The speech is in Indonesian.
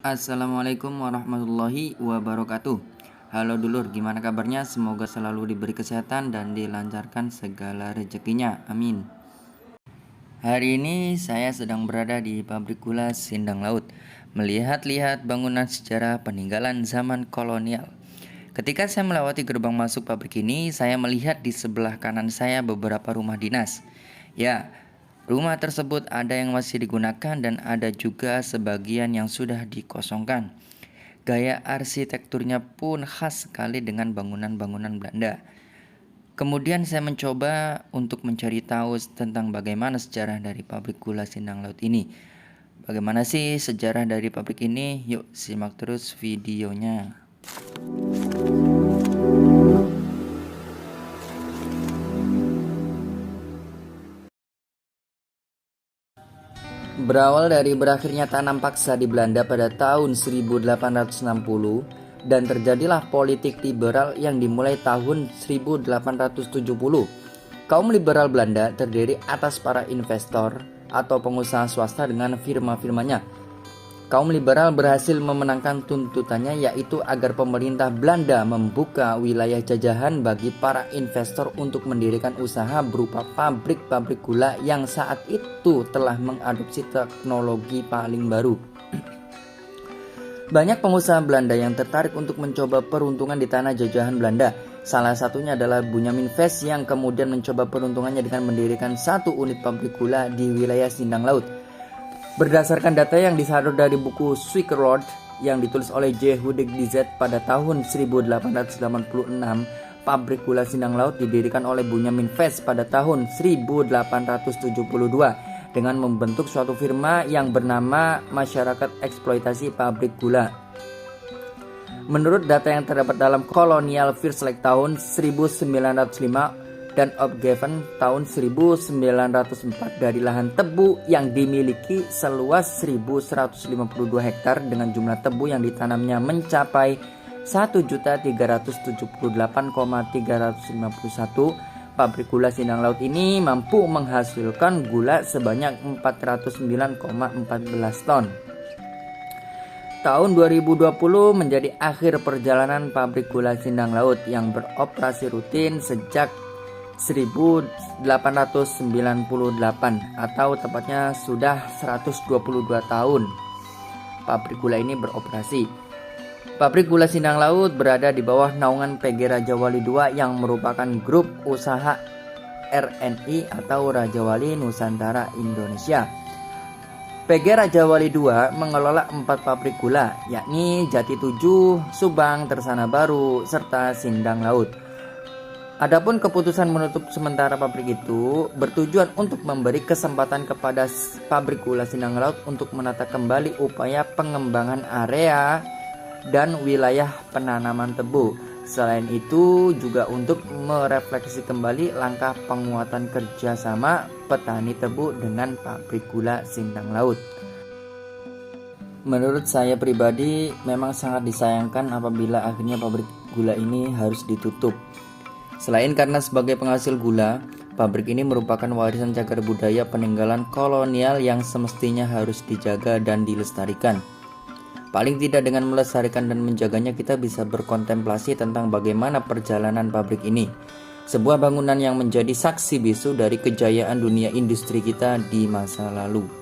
Assalamualaikum warahmatullahi wabarakatuh. Halo dulur, gimana kabarnya? Semoga selalu diberi kesehatan dan dilancarkan segala rezekinya, amin. Hari ini saya sedang berada di pabrik gula Sindang Laut, melihat-lihat bangunan sejarah peninggalan zaman kolonial. Ketika saya melewati gerbang masuk pabrik ini, saya melihat di sebelah kanan saya beberapa rumah dinas. Ya, rumah tersebut ada yang masih digunakan dan ada juga sebagian yang sudah dikosongkan. Gaya arsitekturnya pun khas sekali dengan bangunan-bangunan Belanda. Kemudian saya mencoba untuk mencari tahu tentang bagaimana sejarah dari pabrik gula Sindang Laut ini. Bagaimana sih sejarah dari pabrik ini? Yuk simak terus videonya. Berawal dari berakhirnya tanam paksa di Belanda pada tahun 1860 dan terjadilah politik liberal yang dimulai tahun 1870. Kaum liberal Belanda terdiri atas para investor atau pengusaha swasta dengan firma-firmanya. Kaum liberal berhasil memenangkan tuntutannya, yaitu agar pemerintah Belanda membuka wilayah jajahan bagi para investor untuk mendirikan usaha berupa pabrik-pabrik gula yang saat itu telah mengadopsi teknologi paling baru. Banyak pengusaha Belanda yang tertarik untuk mencoba peruntungan di tanah jajahan Belanda. Salah satunya adalah Bunyamin Vest yang kemudian mencoba peruntungannya dengan mendirikan satu unit pabrik gula di wilayah Sindang Laut. Berdasarkan data yang disadur dari buku Swicker Road yang ditulis oleh J. Hudek DZ pada tahun 1886, pabrik gula Sindang Laut didirikan oleh Bunyamin Vest pada tahun 1872 dengan membentuk suatu firma yang bernama Masyarakat Eksploitasi Pabrik Gula. Menurut data yang terdapat dalam Colonial Verslag tahun 1905 dan Opgaven tahun 1904, dari lahan tebu yang dimiliki seluas 1152 hektar dengan jumlah tebu yang ditanamnya mencapai 1.378,351, pabrik gula Sindang Laut ini mampu menghasilkan gula sebanyak 409,14 ton. Tahun 2020 menjadi akhir perjalanan pabrik gula Sindang Laut yang beroperasi rutin sejak 1898 atau tepatnya sudah 122 tahun pabrik gula ini beroperasi. Pabrik gula Sindang Laut berada di bawah naungan PG Raja Wali II yang merupakan grup usaha RNI atau Raja Wali Nusantara Indonesia. PG Raja Wali II mengelola 4 pabrik gula, yakni Jati 7, Subang, Tersana Baru, serta Sindang Laut. Adapun keputusan menutup sementara pabrik itu bertujuan untuk memberi kesempatan kepada pabrik gula Sindang Laut untuk menata kembali upaya pengembangan area dan wilayah penanaman tebu. Selain itu juga untuk merefleksi kembali langkah penguatan kerjasama petani tebu dengan pabrik gula Sindang Laut. Menurut saya pribadi memang sangat disayangkan apabila akhirnya pabrik gula ini harus ditutup. Selain karena sebagai penghasil gula, pabrik ini merupakan warisan cagar budaya peninggalan kolonial yang semestinya harus dijaga dan dilestarikan. Paling tidak dengan melestarikan dan menjaganya, kita bisa berkontemplasi tentang bagaimana perjalanan pabrik ini. Sebuah bangunan yang menjadi saksi bisu dari kejayaan dunia industri kita di masa lalu.